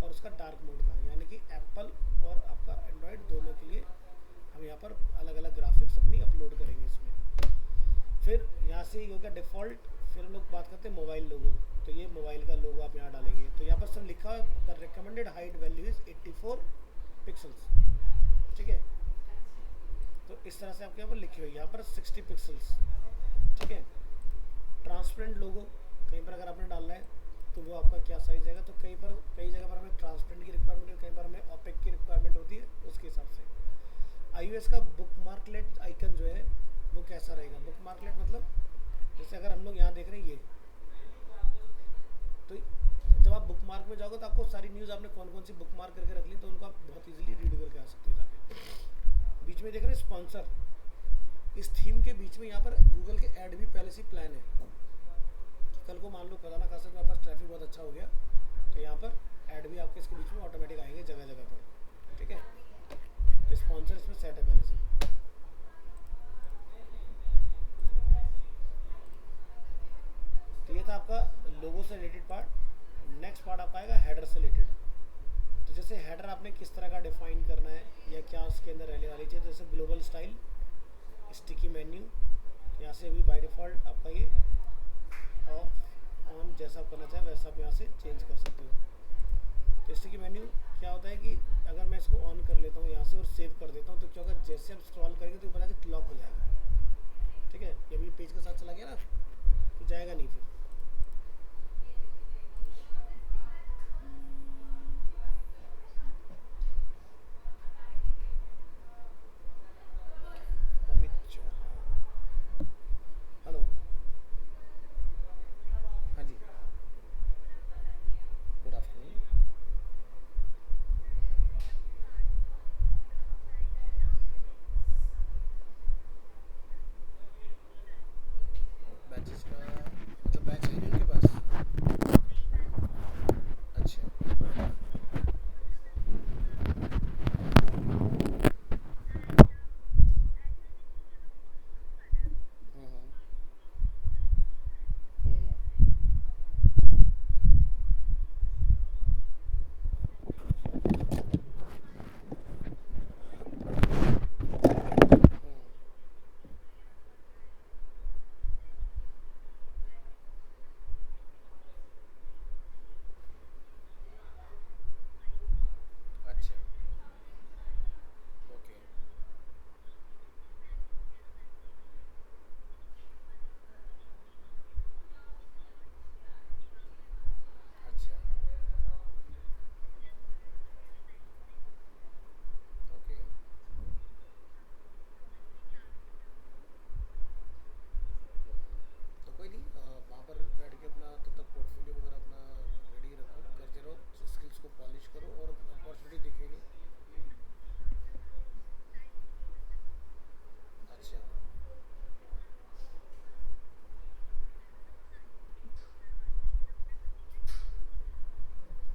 और उसका डार्क मोड का, यानी कि एप्पल और आपका एंड्रॉयड दोनों के लिए हम यहाँ पर अलग अलग ग्राफिक्स अपनी अपलोड करेंगे इसमें। फिर यहाँ से ये हो गया डिफ़ॉल्ट। फिर हम लोग बात करते हैं मोबाइल लोगो। तो ये मोबाइल का लोगो आप यहाँ डालेंगे, तो यहाँ पर सब लिखा है the recommended height value is 84 pixels, ठीक है। तो इस तरह से आपके यहाँ पर लिखी हुई, यहाँ पर 60 पिक्सल्स, ठीक है। ट्रांसपेरेंट लोगो कहीं पर अगर आपने डालना है तो वो आपका क्या साइज आएगा, तो कई जगह पर हमें ट्रांसपेरेंट की रिक्वायरमेंट है, कहीं पर हमें ओपेक की रिक्वायरमेंट होती है, उसके हिसाब से। iOS का बुक मार्कलेट आइकन जो है वो कैसा रहेगा, बुक मार्कलेट मतलब जैसे अगर हम लोग यहाँ देख रहे हैं ये, तो जब आप बुक मार्क में जाओगे तो आपको सारी न्यूज़ आपने कौन कौन सी बुक मार्क करके रख ली, तो उनको आप बहुत इजीली रीड करके आ सकते हो जाके। बीच में देख रहे हैं स्पॉन्सर, इस थीम के बीच में यहाँ पर गूगल के ऐड भी पहले से प्लान है। कल को मान लो खुदा ना खासा तुम्हारे पास ट्रैफिक बहुत अच्छा हो गया, तो यहाँ पर ऐड भी आपके इसके बीच में ऑटोमेटिक आएंगे जगह जगह पर, ठीक है। तो स्पॉन्सर इसमें सेट है पहले से। तो ये था आपका लोगो से रिलेटेड पार्ट। नेक्स्ट पार्ट आपका आएगा हेडर से रिलेटेड। तो जैसे हेडर आपने किस तरह का डिफाइन करना है या क्या उसके अंदर रहने वाली चीज़, जैसे ग्लोबल स्टाइल, स्टिकी मेन्यू, यहाँ से अभी बाय डिफ़ॉल्ट आपका ये ऑफ ऑन जैसा आप करना चाहें वैसा आप यहाँ से चेंज कर सकते हो। तो स्टिकी मेन्यू क्या होता है कि अगर मैं इसको ऑन कर लेता हूँ यहाँ से और सेव कर देता हूँ, तो क्या होगा, जैसे आप स्क्रॉल करेंगे तो पता कि लॉक हो जाएगा, ठीक है। जब ये पेज के साथ चला गया ना तो जाएगा नहीं फिर। अमित चौहान, हेलो, हाँ जी, गुड आफ्टरनून। बैचेस का मतलब बैच है नहीं उनके पास, अच्छा। हम्म हम्म हम्म, अच्छा, ओके, अच्छा, ओके। तो कोई नहीं, वहाँ पर बैठ के अपना तब तक पोर्टफोलियो वगैरह अपना रेडी रखो, करते रहो, स्किल्स को पॉलिश करो और अपॉर्चुनिटी दिखेगी। अच्छा,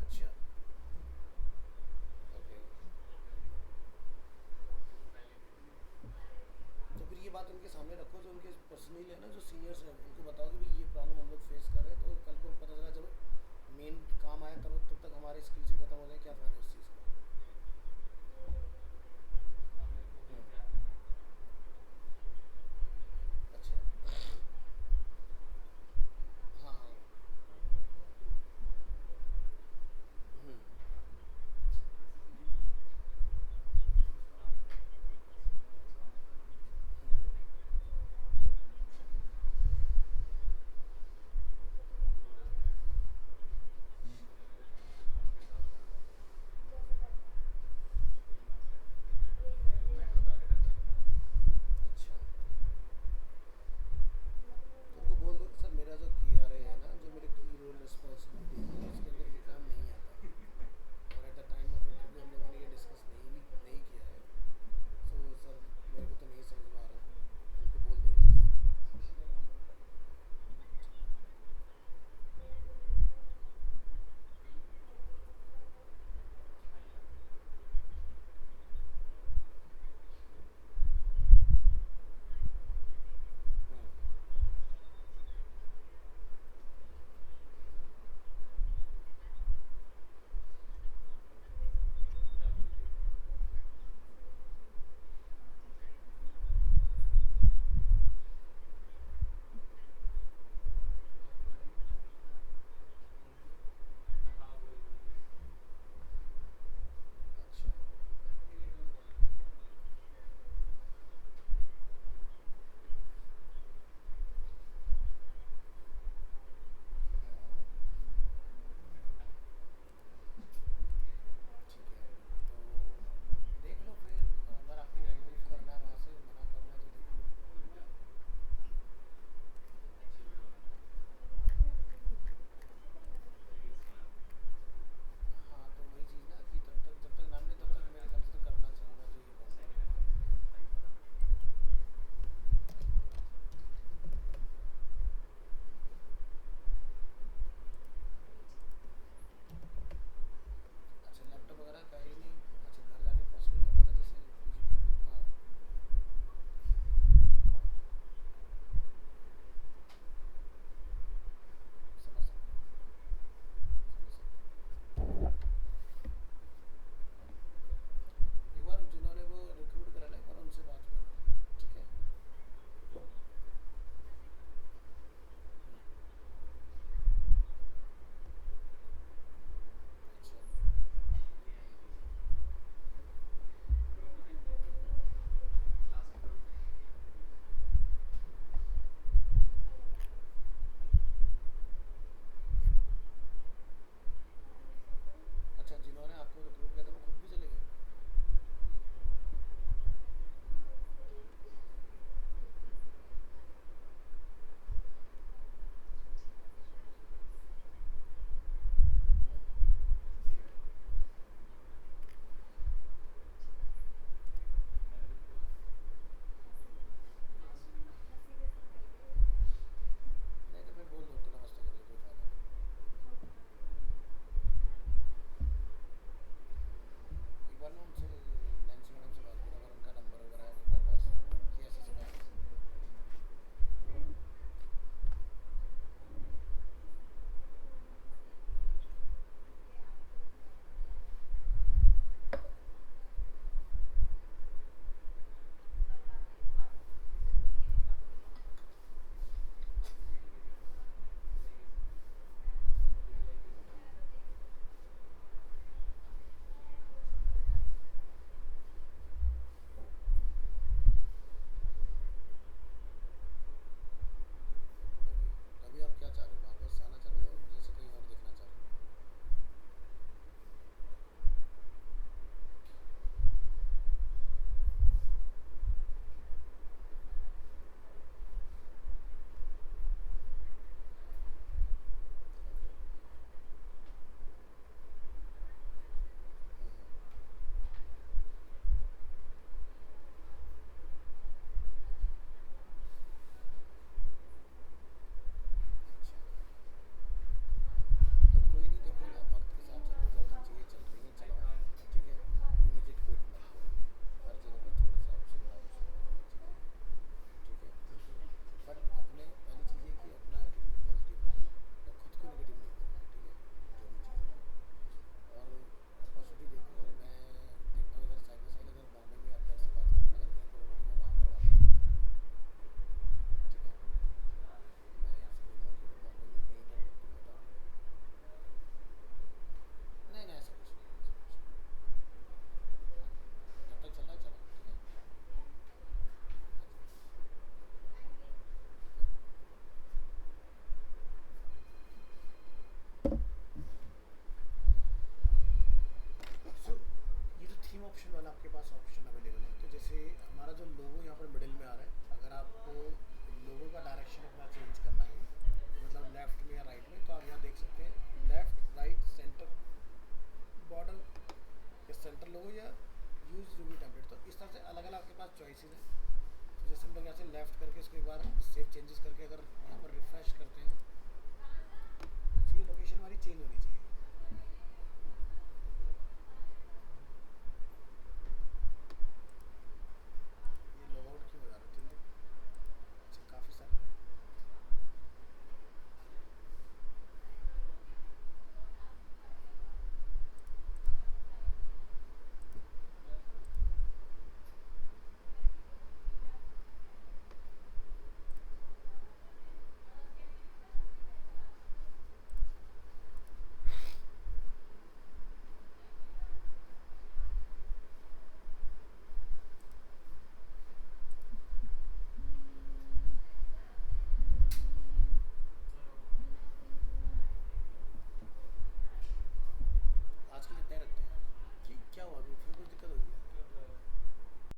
अच्छा, ओके। तो फिर ये बात उनके सामने रखो, जो उनके पर्सनली है ना, जो सीनियर्स हैं उनको बताओ कि भाई ये प्रॉब्लम हम लोग फेस कर रहे हैं, तो कल को पता चला जब मेन काम आया तब तक हमारे स्किल्स ही खत्म हो जाए, क्या फ़ायदा इस चीज़